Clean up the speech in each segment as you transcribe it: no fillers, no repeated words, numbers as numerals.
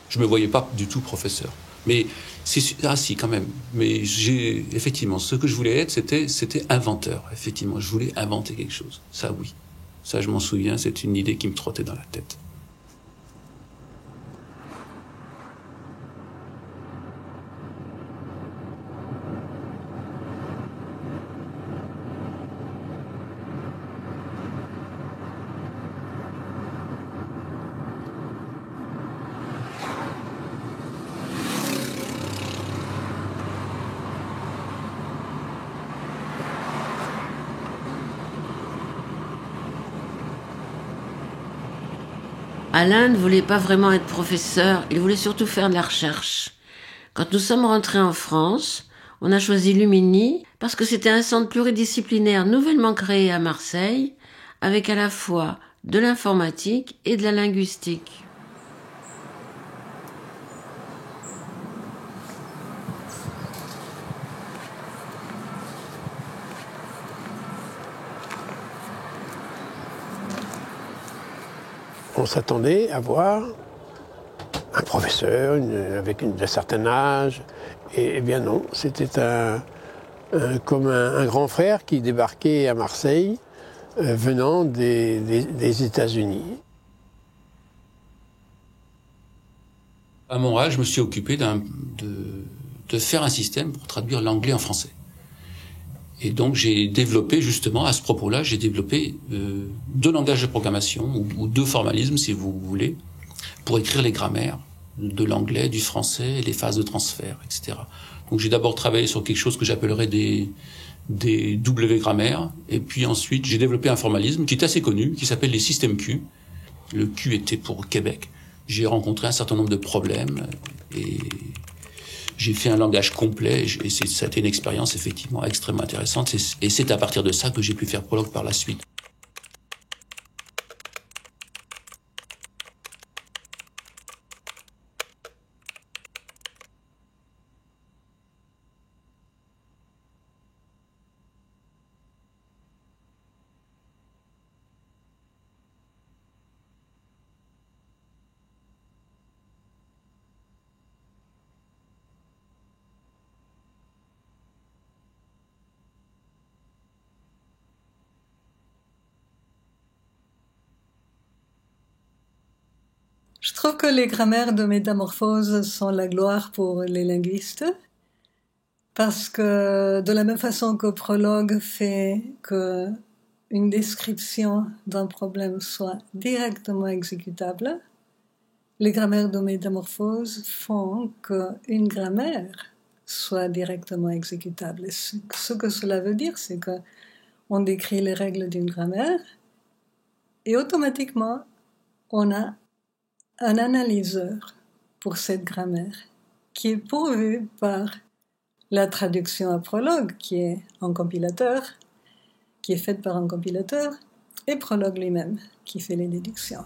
Je me voyais pas du tout professeur. Mais si quand même. Mais effectivement, ce que je voulais être, c'était inventeur. Effectivement, je voulais inventer quelque chose. Ça, oui. Ça, je m'en souviens. C'est une idée qui me trottait dans la tête. Alain ne voulait pas vraiment être professeur, il voulait surtout faire de la recherche. Quand nous sommes rentrés en France, on a choisi Lumini parce que c'était un centre pluridisciplinaire nouvellement créé à Marseille, avec à la fois de l'informatique et de la linguistique. On s'attendait à voir un professeur avec un certain âge. Et eh bien non, c'était comme un grand frère qui débarquait à Marseille venant des États-Unis. À Montréal, je me suis occupé de faire un système pour traduire l'anglais en français. Et donc j'ai développé justement, à ce propos-là, j'ai développé 2 langages de programmation, ou 2 formalismes si vous voulez, pour écrire les grammaires de l'anglais, du français, les phases de transfert, etc. Donc j'ai d'abord travaillé sur quelque chose que j'appellerais des W-grammaires, et puis ensuite j'ai développé un formalisme qui est assez connu, qui s'appelle les systèmes Q. Le Q était pour Québec. J'ai rencontré un certain nombre de problèmes, et j'ai fait un langage complet, et ça a été une expérience effectivement extrêmement intéressante, et c'est à partir de ça que j'ai pu faire Prolog par la suite. Je trouve que les grammaires de métamorphose sont la gloire pour les linguistes, parce que de la même façon que Prolog fait que une description d'un problème soit directement exécutable, les grammaires de métamorphose font qu'une grammaire soit directement exécutable. Et ce que cela veut dire, c'est que on décrit les règles d'une grammaire et automatiquement on a un analyseur pour cette grammaire qui est pourvu par la traduction à Prolog, qui est un compilateur, qui est faite par un compilateur, et Prolog lui-même, qui fait les déductions.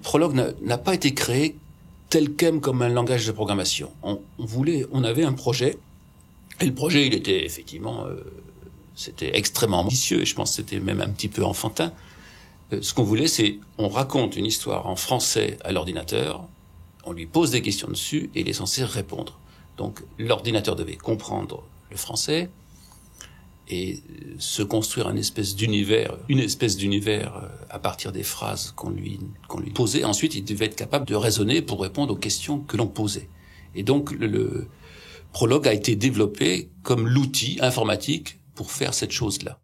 Prolog n'a pas été créé tel quel comme un langage de programmation. On avait un projet, et le projet, il était effectivement, c'était extrêmement ambitieux, et je pense que c'était même un petit peu enfantin. Ce qu'on voulait, c'est, on raconte une histoire en français à l'ordinateur, on lui pose des questions dessus, et il est censé répondre. Donc, l'ordinateur devait comprendre le français, et se construire une espèce d'univers à partir des phrases qu'on lui posait. Ensuite, il devait être capable de raisonner pour répondre aux questions que l'on posait. Et donc, le Prolog a été développé comme l'outil informatique pour faire cette chose-là.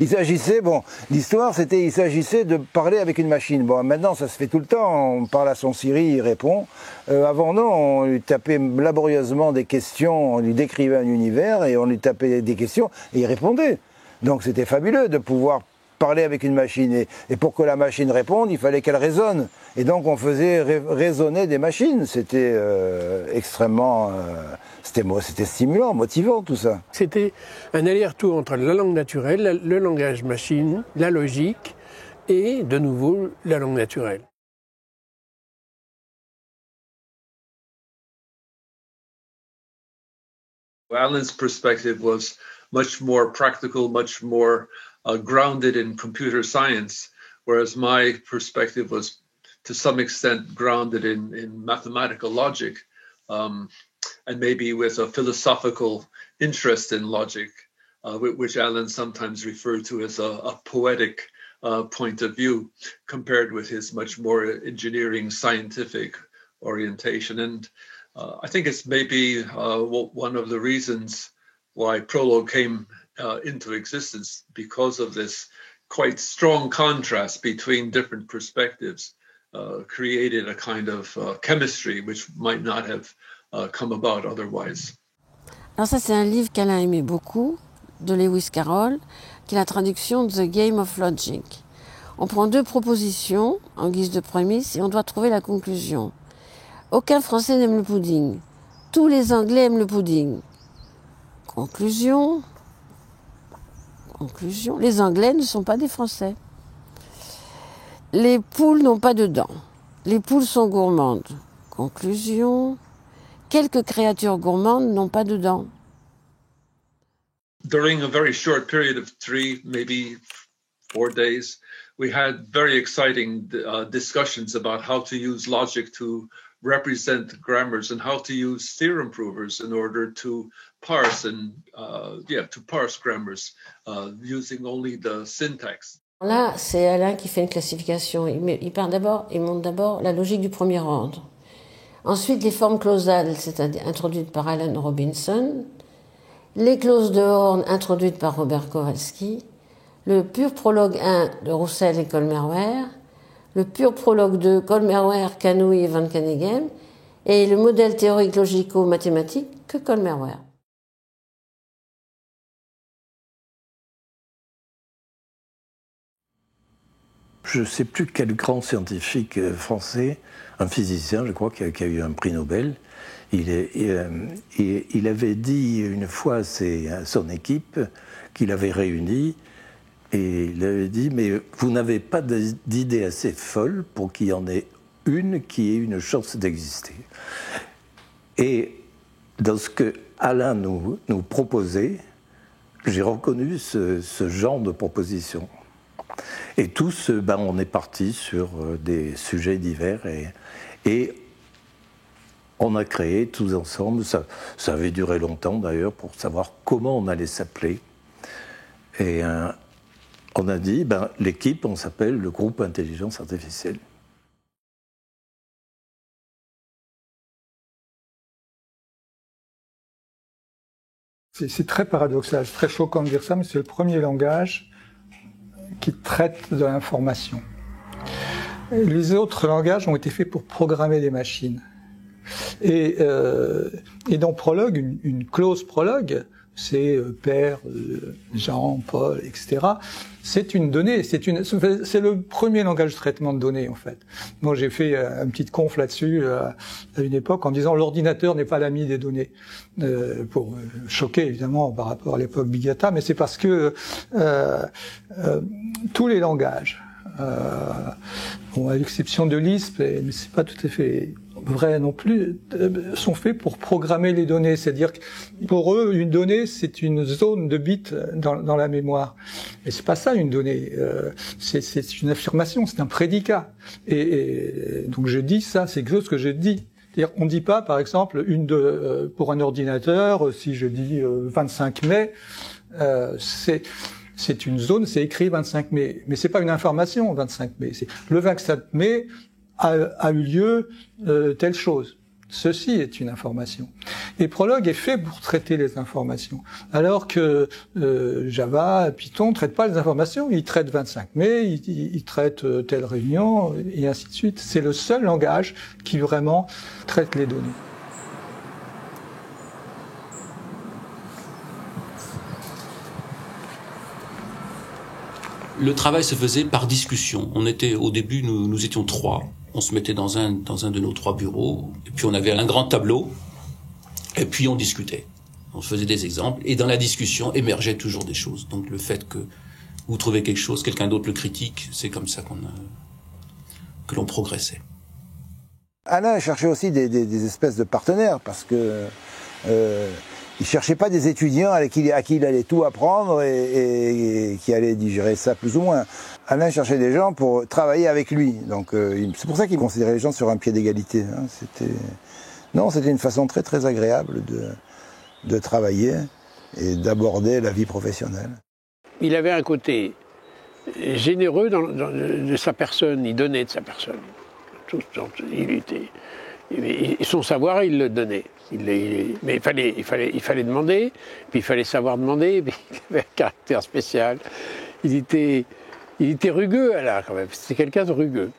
Il s'agissait de parler avec une machine. Bon, maintenant, ça se fait tout le temps. On parle à son Siri, il répond. Avant, non, on lui tapait laborieusement des questions, on lui décrivait un univers et on lui tapait des questions et il répondait. Donc, c'était fabuleux de pouvoir parler avec une machine. Et pour que la machine réponde, il fallait qu'elle résonne. Et donc, on faisait résonner des machines. C'était extrêmement... C'était stimulant, motivant, tout ça. C'était un aller-retour entre la langue naturelle, le langage machine, la logique et, de nouveau, la langue naturelle. Alan's perspective was much more practical, much more grounded in computer science, whereas my perspective was to some extent grounded in mathematical logic, and maybe with a philosophical interest in logic, which Alan sometimes referred to as a poetic point of view, compared with his much more engineering scientific orientation. And I think it's maybe one of the reasons why Prolog came into existence, because of this quite strong contrast between different perspectives, created a kind of chemistry which might not have come about otherwise. Alors ça, c'est un livre qu'Alain aimait beaucoup, de Lewis Carroll, qui est la traduction de The Game of Logic. On prend deux propositions en guise de prémisse et on doit trouver la conclusion. Aucun Français n'aime le pudding. Tous les Anglais aiment le pudding. Conclusion. Les Anglais ne sont pas des Français. Les poules n'ont pas de dents. Les poules sont gourmandes. Conclusion. Quelques créatures gourmandes n'ont pas de dents. During a very short period of 3, maybe 4 days, we had very exciting discussions about how to use logic to represent grammars and how to use theorem provers in order to parse and to parse grammars using only the syntax. Là, c'est Alain qui fait une classification. Il montre d'abord la logique du premier ordre. Ensuite, les formes clausales, c'est-à-dire introduites par Alan Robinson, les clauses de Horn introduites par Robert Kowalski, le pur prologue 1 de Roussel et Kolmerwer, le pur prologue 2 Kolmerwer, Kanui et Van Caneghem, et le modèle théorique logico-mathématique que Kolmerwer. Je ne sais plus quel grand scientifique français, un physicien, je crois, qui a eu un prix Nobel. Il avait dit une fois à son équipe qu'il avait réunie, et il avait dit « Mais vous n'avez pas d'idée assez folle pour qu'il y en ait une qui ait une chance d'exister. » Et dans ce que Alain nous proposait, j'ai reconnu ce genre de proposition. Et tous, on est partis sur des sujets divers et on a créé tous ensemble, ça avait duré longtemps d'ailleurs pour savoir comment on allait s'appeler. Et on a dit, l'équipe, on s'appelle le groupe Intelligence Artificielle. C'est très paradoxal, c'est très choquant de dire ça, mais c'est le premier langage qui traite de l'information. Les autres langages ont été faits pour programmer des machines. Et dans Prolog, une clause Prolog, c'est Père, Jean, Paul, etc. C'est une donnée, c'est le premier langage de traitement de données en fait. Moi j'ai fait une petite conf là-dessus à une époque en disant l'ordinateur n'est pas l'ami des données, pour choquer évidemment par rapport à l'époque Big Data, mais c'est parce que tous les langages, à l'exception de Lisp, mais c'est pas tout à fait vrai non plus, sont faits pour programmer les données. C'est-à-dire que pour eux, une donnée, c'est une zone de bits dans la mémoire. Et c'est pas ça une donnée. C'est une affirmation, c'est un prédicat. Et donc je dis ça, c'est quelque chose que je dis. C'est-à-dire, on dit pas, par exemple, pour un ordinateur, si je dis 25 mai, c'est une zone, c'est écrit 25 mai. Mais c'est pas une information, 25 mai. C'est le 27 mai a eu lieu telle chose. Ceci est une information. Et Prolog est fait pour traiter les informations. Alors que Java, Python ne traitent pas les informations, ils traitent 25 mai, ils traitent telle réunion, et ainsi de suite. C'est le seul langage qui vraiment traite les données. Le travail se faisait par discussion. Au début, nous étions 3. On se mettait dans un de nos 3 bureaux, et puis on avait un grand tableau, et puis on discutait. On se faisait des exemples, et dans la discussion émergeaient toujours des choses. Donc le fait que vous trouvez quelque chose, quelqu'un d'autre le critique, c'est comme ça que l'on progressait. Alain cherchait aussi des espèces de partenaires, parce que Il cherchait pas des étudiants à qui il allait tout apprendre et qui allaient digérer ça plus ou moins. Alain cherchait des gens pour travailler avec lui. Donc c'est pour ça qu'il considérait les gens sur un pied d'égalité. Hein. C'était une façon très très agréable de travailler et d'aborder la vie professionnelle. Il avait un côté généreux de sa personne, il donnait de sa personne. Son savoir, il le donnait. Mais il fallait demander, puis il fallait savoir demander, puis il avait un caractère spécial. Il était rugueux, Alain, quand même. C'était quelqu'un de rugueux.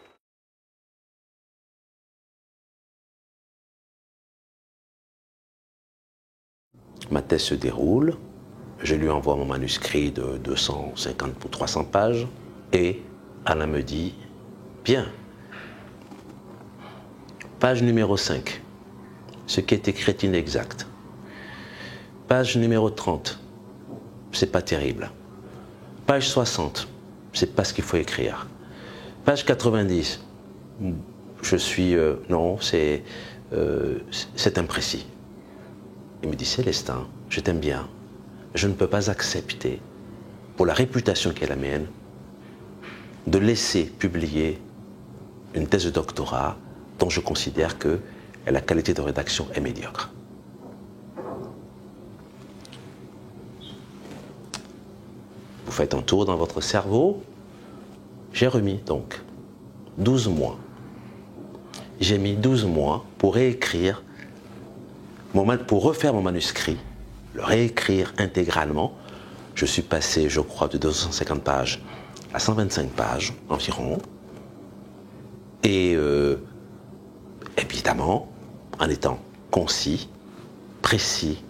Ma thèse se déroule, je lui envoie mon manuscrit de 250 ou 300 pages, et Alain me dit, bien, page numéro 5, ce qui est écrit est inexact. Page numéro 30, c'est pas terrible. Page 60, c'est pas ce qu'il faut écrire. Page 90, non, c'est imprécis. Il me dit, Célestin, je t'aime bien, je ne peux pas accepter, pour la réputation qui est la mienne, de laisser publier une thèse de doctorat dont je considère que la qualité de rédaction est médiocre. Vous faites un tour dans votre cerveau. J'ai remis donc 12 mois. J'ai mis 12 mois pour réécrire, pour refaire mon manuscrit, le réécrire intégralement. Je suis passé, je crois, de 250 pages à 125 pages environ. Et évidemment, en étant concis, précis,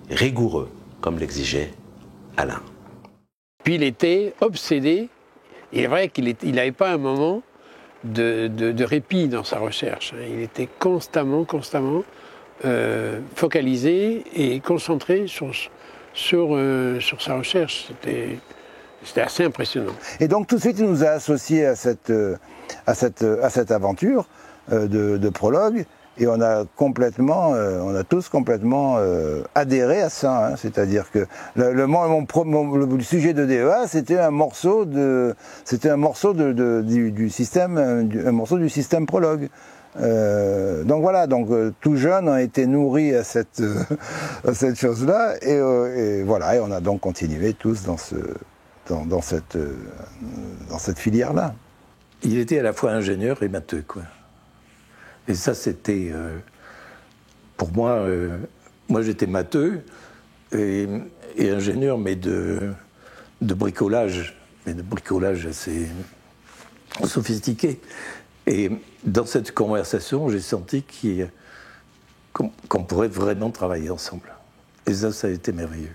rigoureux, comme l'exigeait Alain. Puis il était obsédé. Il est vrai qu'il n'avait pas un moment de répit dans sa recherche. Il était constamment focalisé et concentré sur sa recherche. C'était assez impressionnant. Et donc tout de suite, il nous a associés à cette aventure de prologue. Et on a tous complètement adhéré à ça. Hein. C'est-à-dire que le sujet de DEA, c'était un morceau du système prologue. Donc voilà, tout jeune on a été nourris à cette chose-là, et voilà, et on a donc continué tous dans cette filière-là. Il était à la fois ingénieur et matheux, quoi. Et ça, c'était, pour moi, moi j'étais matheux et ingénieur, mais de bricolage, assez sophistiqué. Et dans cette conversation, j'ai senti qu'on pourrait vraiment travailler ensemble. Et ça a été merveilleux.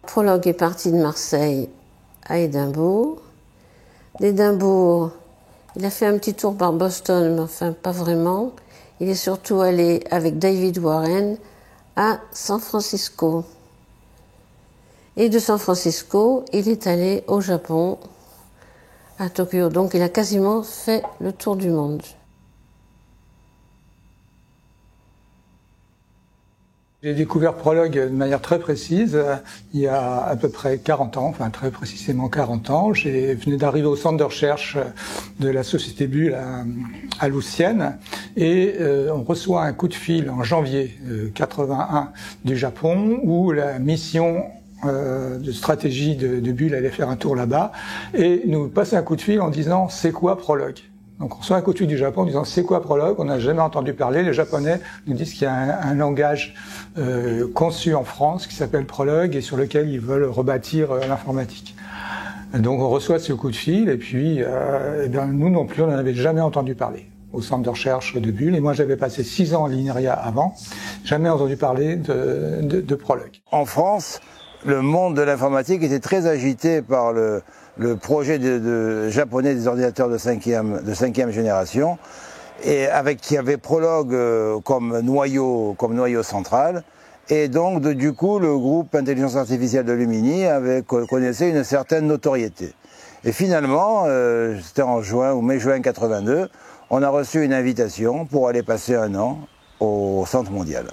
Prologue est parti de Marseille à Édimbourg. D'Édimbourg, il a fait un petit tour par Boston, mais enfin pas vraiment. Il est surtout allé avec David Warren à San Francisco. Et de San Francisco, il est allé au Japon, à Tokyo. Donc il a quasiment fait le tour du monde. J'ai découvert Prologue de manière très précise il y a à peu près 40 ans, enfin très précisément 40 ans. Je venais d'arriver au centre de recherche de la Société Bull à Lucienne, et on reçoit un coup de fil en janvier 81 du Japon où la mission de stratégie de Bull allait faire un tour là-bas et nous passe un coup de fil en disant « c'est quoi Prologue ?» Donc on reçoit un coup de fil du Japon en disant « c'est quoi Prologue ?» On n'a jamais entendu parler. Les Japonais nous disent qu'il y a un langage conçu en France qui s'appelle Prologue et sur lequel ils veulent rebâtir l'informatique. Donc on reçoit ce coup de fil et puis eh bien, nous non plus on n'en avait jamais entendu parler au centre de recherche de Bull, et moi j'avais passé 6 ans à l'INRIA avant, jamais entendu parler de Prologue. En France, le monde de l'informatique était très agité par le projet japonais des ordinateurs de cinquième génération, et qui avait Prologue comme noyau central. Et donc, du coup, le groupe Intelligence Artificielle de Lumini connaissait une certaine notoriété. Et finalement, c'était en juin ou mai-juin 82, on a reçu une invitation pour aller passer 1 an au Centre mondial.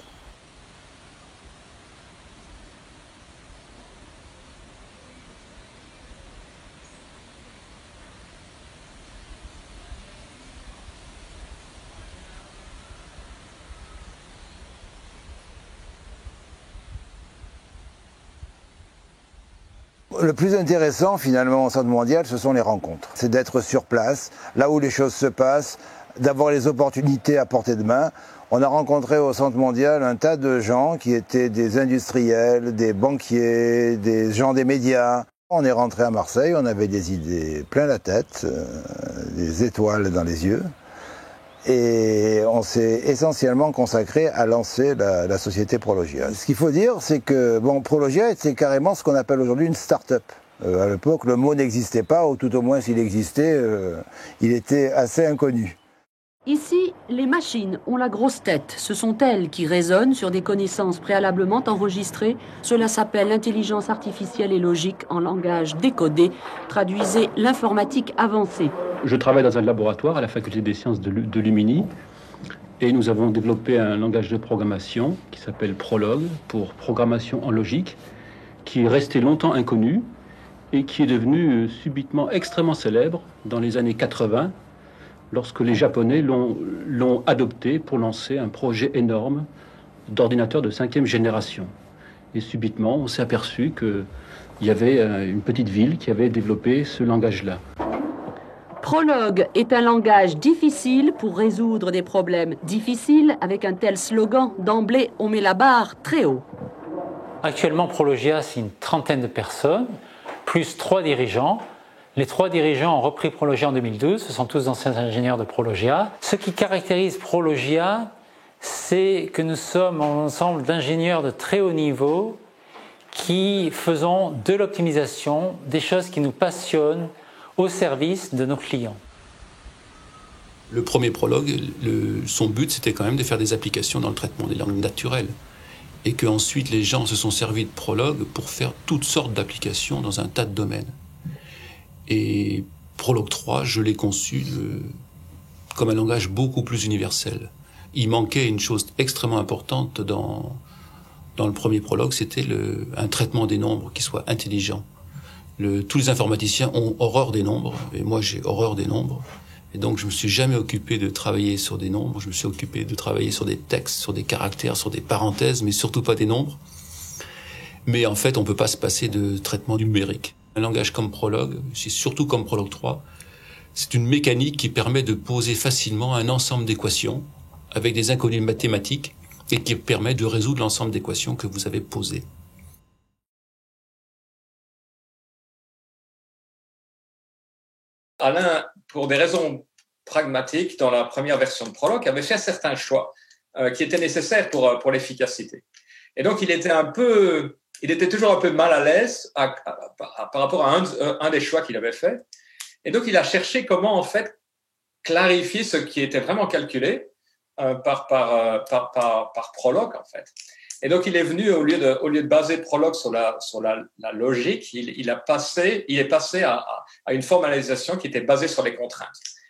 Le plus intéressant finalement au Centre mondial, ce sont les rencontres. C'est d'être sur place, là où les choses se passent, d'avoir les opportunités à portée de main. On a rencontré au Centre mondial un tas de gens qui étaient des industriels, des banquiers, des gens des médias. On est rentré à Marseille, on avait des idées plein la tête, des étoiles dans les yeux. Et on s'est essentiellement consacré à lancer la société Prologia. Ce qu'il faut dire, c'est que Prologia, c'est carrément ce qu'on appelle aujourd'hui une start-up. À l'époque, le mot n'existait pas, ou tout au moins s'il existait, il était assez inconnu. Ici, les machines ont la grosse tête. Ce sont elles qui raisonnent sur des connaissances préalablement enregistrées. Cela s'appelle l'intelligence artificielle et logique en langage décodé. Traduisez l'informatique avancée. Je travaille dans un laboratoire à la faculté des sciences de Lumini et nous avons développé un langage de programmation qui s'appelle Prolog, pour programmation en logique, qui est resté longtemps inconnu et qui est devenu subitement extrêmement célèbre dans les années 80, lorsque les Japonais l'ont adopté pour lancer un projet énorme d'ordinateur de 5e génération. Et subitement, on s'est aperçu qu'il y avait une petite ville qui avait développé ce langage-là. Prolog est un langage difficile pour résoudre des problèmes difficiles. Avec un tel slogan, d'emblée, on met la barre très haut. Actuellement, Prologia, c'est une trentaine de personnes, plus 3 dirigeants. Les 3 dirigeants ont repris Prologia en 2012, ce sont tous anciens ingénieurs de Prologia. Ce qui caractérise Prologia, c'est que nous sommes un ensemble d'ingénieurs de très haut niveau qui faisons de l'optimisation, des choses qui nous passionnent au service de nos clients. Le premier Prolog, son but, c'était quand même de faire des applications dans le traitement des langues naturelles. Et qu'ensuite, les gens se sont servis de Prolog pour faire toutes sortes d'applications dans un tas de domaines. Et Prolog 3, je l'ai conçu comme un langage beaucoup plus universel. Il manquait une chose extrêmement importante dans le premier Prolog, c'était un traitement des nombres qui soit intelligent. Tous les informaticiens ont horreur des nombres, et moi j'ai horreur des nombres. Et donc je me suis jamais occupé de travailler sur des nombres, je me suis occupé de travailler sur des textes, sur des caractères, sur des parenthèses, mais surtout pas des nombres. Mais en fait, on peut pas se passer de traitement numérique. Un langage comme Prolog, c'est surtout comme Prolog 3, c'est une mécanique qui permet de poser facilement un ensemble d'équations avec des inconnues mathématiques et qui permet de résoudre l'ensemble d'équations que vous avez posées. Alain, pour des raisons pragmatiques, dans la première version de Prolog, avait fait certains choix qui étaient nécessaires pour l'efficacité. Et donc, il était toujours un peu mal à l'aise par rapport à un des choix qu'il avait fait. Et donc, il a cherché comment, en fait, clarifier ce qui était vraiment calculé par Prolog, en fait. Et donc, il est venu, au lieu de baser Prolog sur la logique, il est passé à une formalisation qui était basée sur les contraintes.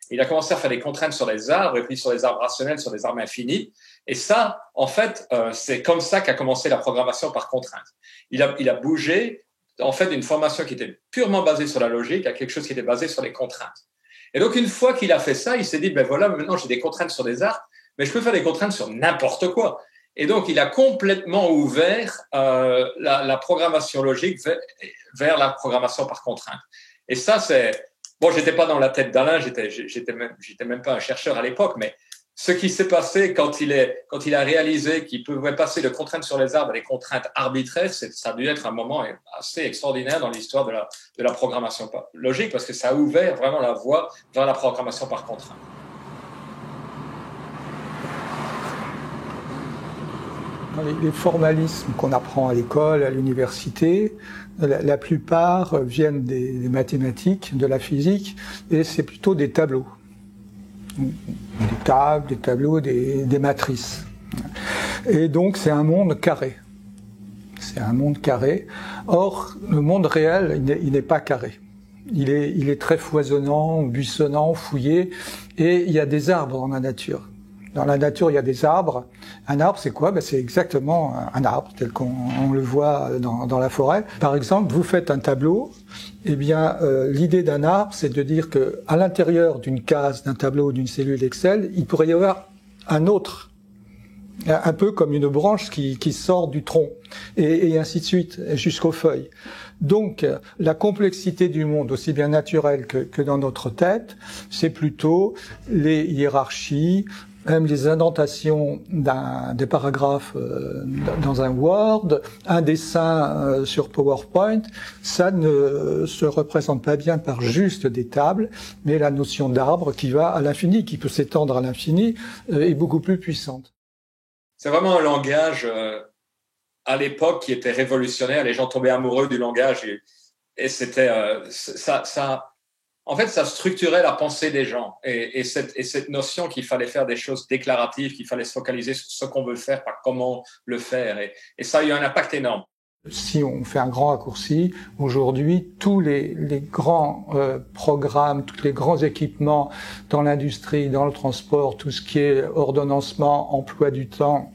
Il a commencé à faire des contraintes sur les arbres, et puis sur les arbres rationnels, sur les arbres infinis. Et ça, en fait, c'est comme ça qu'a commencé la programmation par contrainte. Il a bougé, en fait, d'une formation qui était purement basée sur la logique à quelque chose qui était basé sur les contraintes. Et donc, une fois qu'il a fait ça, il s'est dit, ben voilà, maintenant j'ai des contraintes sur des arbres, mais je peux faire des contraintes sur n'importe quoi. Et donc, il a complètement ouvert la programmation logique vers la programmation par contrainte. Et ça, c'est... Bon, j'étais pas dans la tête d'Alain, j'étais même pas un chercheur à l'époque, mais ce qui s'est passé quand il a réalisé qu'il pouvait passer de contraintes sur les arbres à des contraintes arbitraires, ça a dû être un moment assez extraordinaire dans l'histoire de la programmation logique, parce que ça a ouvert vraiment la voie vers la programmation par contrainte. Les formalismes qu'on apprend à l'école, à l'université, la plupart viennent des mathématiques, de la physique, et c'est plutôt des tableaux. Des tables, des tableaux, des matrices. Et donc c'est un monde carré. C'est un monde carré. Or, le monde réel, il n'est pas carré. Il est très foisonnant, buissonnant, fouillé, et il y a des arbres dans la nature. Dans la nature, il y a des arbres. Un arbre, c'est quoi? C'est exactement un arbre, tel qu'on le voit dans la forêt. Par exemple, vous faites un tableau. Eh bien, l'idée d'un arbre, c'est de dire que à l'intérieur d'une case, d'un tableau, d'une cellule Excel, il pourrait y avoir un autre un peu comme une branche qui sort du tronc, et ainsi de suite, jusqu'aux feuilles. Donc, la complexité du monde, aussi bien naturelle que dans notre tête, c'est plutôt les hiérarchies, même les indentations des paragraphes dans un Word, un dessin sur PowerPoint, ça ne se représente pas bien par juste des tables, mais la notion d'arbre qui va à l'infini, qui peut s'étendre à l'infini, est beaucoup plus puissante. C'est vraiment un langage à l'époque qui était révolutionnaire. Les gens tombaient amoureux du langage et c'était en fait, ça structurait la pensée des gens et cette notion qu'il fallait faire des choses déclaratives, qu'il fallait se focaliser sur ce qu'on veut faire, pas comment le faire. Et ça a eu un impact énorme. Si on fait un grand raccourci, aujourd'hui, tous les grands programmes, tous les grands équipements dans l'industrie, dans le transport, tout ce qui est ordonnancement, emploi du temps,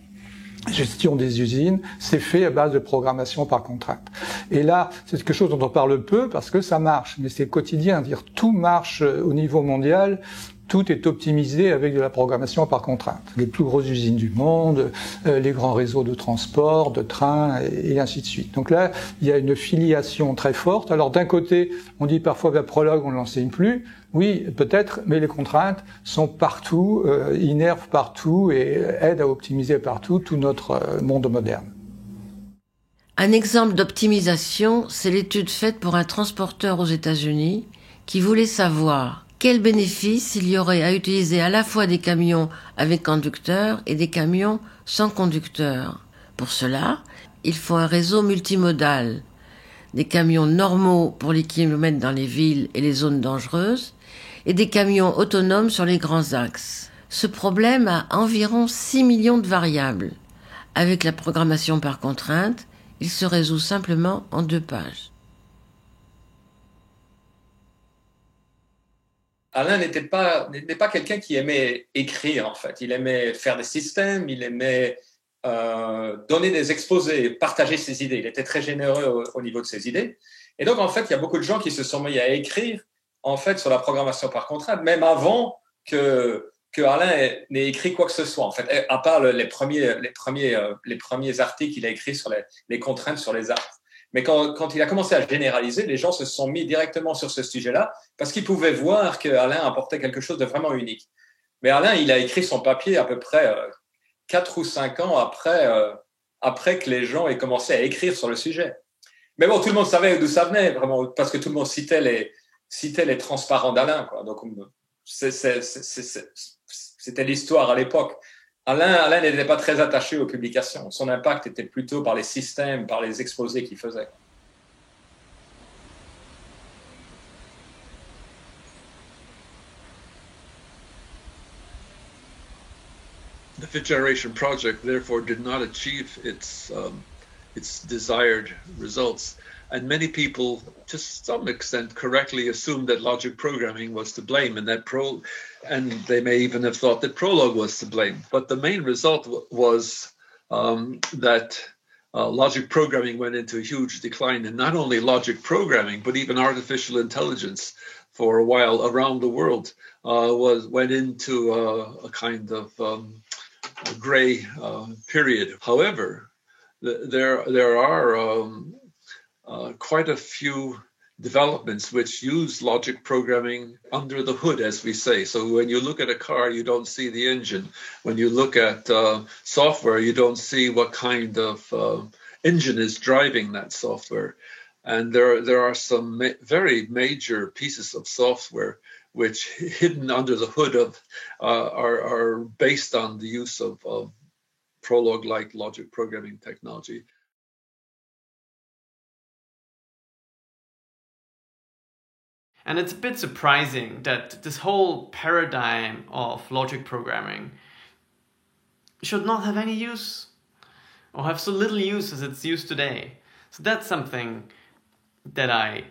gestion des usines, c'est fait à base de programmation par contrainte. Et là, c'est quelque chose dont on parle peu parce que ça marche, mais c'est quotidien. Dire tout marche au niveau mondial, tout est optimisé avec de la programmation par contrainte. Les plus grosses usines du monde, les grands réseaux de transport, de trains, et ainsi de suite. Donc là, il y a une filiation très forte. Alors d'un côté, on dit parfois Prolog, on ne l'enseigne plus. Oui, peut-être, mais les contraintes sont partout, innervent partout et aident à optimiser partout tout notre monde moderne. Un exemple d'optimisation, c'est l'étude faite pour un transporteur aux États-Unis qui voulait savoir quel bénéfice il y aurait à utiliser à la fois des camions avec conducteur et des camions sans conducteur. Pour cela, il faut un réseau multimodal, des camions normaux pour les kilomètres dans les villes et les zones dangereuses, et des camions autonomes sur les grands axes. Ce problème a environ 6 millions de variables. Avec la programmation par contrainte, il se résout simplement en 2 pages. Alain n'était pas quelqu'un qui aimait écrire, en fait. Il aimait faire des systèmes, il aimait donner des exposés, partager ses idées. Il était très généreux au niveau de ses idées. Et donc, en fait, il y a beaucoup de gens qui se sont mis à écrire en fait, sur la programmation par contrainte, même avant que Alain n'ait écrit quoi que ce soit, en fait, à part les premiers articles qu'il a écrits sur les contraintes sur les arbres. Mais quand il a commencé à généraliser, les gens se sont mis directement sur ce sujet-là parce qu'ils pouvaient voir que Alain apportait quelque chose de vraiment unique. Mais Alain, il a écrit son papier à peu près 4 ou 5 ans après que les gens aient commencé à écrire sur le sujet. Mais bon, tout le monde savait d'où ça venait, vraiment, parce que tout le monde citait les transparents d'Alain, quoi. Donc, c'était l'histoire à l'époque. Alain n'était pas très attaché aux publications. Son impact était plutôt par les systèmes, par les exposés qu'il faisait. The Fifth Generation project, therefore, did not achieve its desired results. And many people, to some extent, correctly assumed that logic programming was to blame, and they may even have thought that Prolog was to blame. But the main result was that logic programming went into a huge decline, and not only logic programming, but even artificial intelligence, for a while around the world, went into a kind of gray period. However, there are quite a few developments which use logic programming under the hood, as we say. So when you look at a car, you don't see the engine. When you look at software, you don't see what kind of engine is driving that software. And there are some very major pieces of software which, hidden under the hood of, are based on the use of Prolog-like logic programming technology. And it's a bit surprising that this whole paradigm of logic programming should not have any use, or have so little use as it's used today. So that's something that I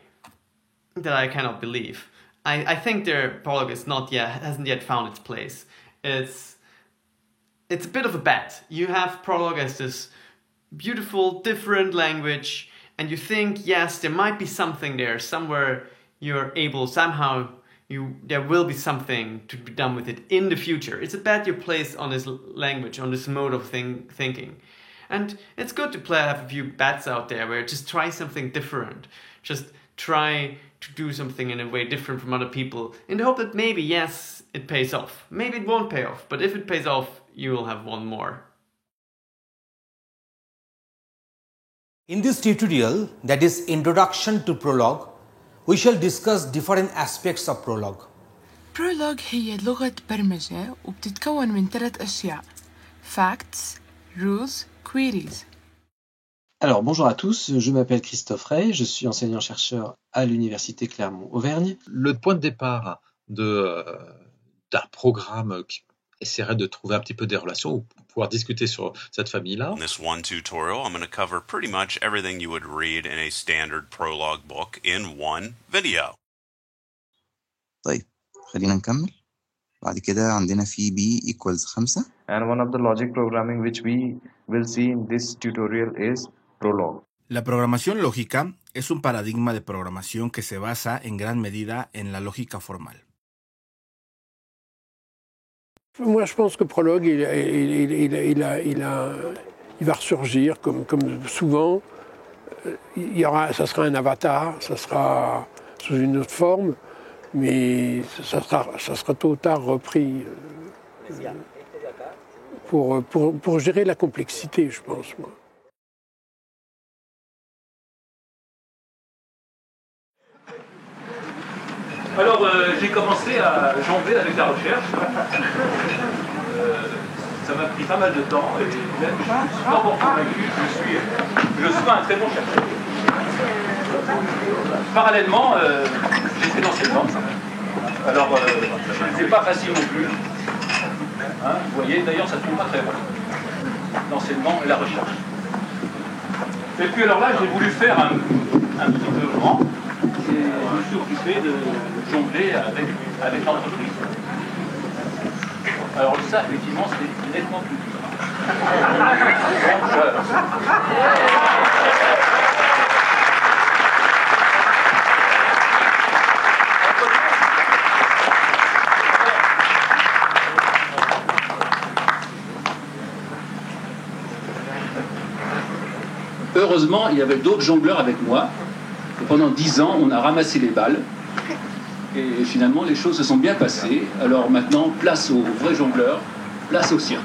cannot believe. I think their Prolog hasn't yet found its place. It's a bit of a bet. You have Prolog as this beautiful, different language, and you think, yes, there might be something there, somewhere you're able somehow there will be something to be done with it in the future. It's a bet you place on this language, on this mode of thinking. And it's good to have a few bets out there where just try something different. Just try to do something in a way different from other people in the hope that maybe, yes, it pays off. Maybe it won't pay off, but if it pays off, you will have one more. In this tutorial, that is Introduction to Prolog, we shall discuss different aspects of Prolog. Prolog هي لغة برمجة وبتتكون من 3 أشياء: facts, rules, queries. Alors bonjour à tous, je m'appelle Christophe Rey, je suis enseignant-chercheur à l'Université Clermont-Auvergne. Le point de départ d'un programme qui essaierait de trouver un petit peu des relations ou pouvoir discuter sur cette famille-là. In this one tutorial, I'm going to cover pretty much everything you would read in a standard Prolog book in one video. طيب خلينا نكمل. بعد كده عندنا في b equals 5. And one of the logic programming which we will see in this tutorial is Prolog. La programación lógica es un paradigma de programación que se basa en gran medida en la lógica formal. Moi, je pense que Prolog, il va ressurgir comme souvent. Ça sera un avatar, ça sera sous une autre forme, mais ça sera tôt ou tard repris pour gérer la complexité, je pense, moi. Alors, j'ai commencé à jongler avec la recherche. Ça m'a pris pas mal de temps et même je suis pas encore convaincu que je suis un très bon chercheur. Parallèlement, j'ai fait l'enseignement. Alors, c'est pas facile non plus. Hein, vous voyez, d'ailleurs, ça ne tombe pas très loin. L'enseignement et la recherche. Et puis alors là, j'ai voulu faire un petit peu grand. Et je me suis occupé de jongler avec l'entreprise. Alors ça, effectivement, c'est nettement plus dur. Heureusement, il y avait d'autres jongleurs avec moi. Et pendant 10 ans, on a ramassé les balles. Et finalement, les choses se sont bien passées. Alors maintenant, place aux vrais jongleurs, place au cirque.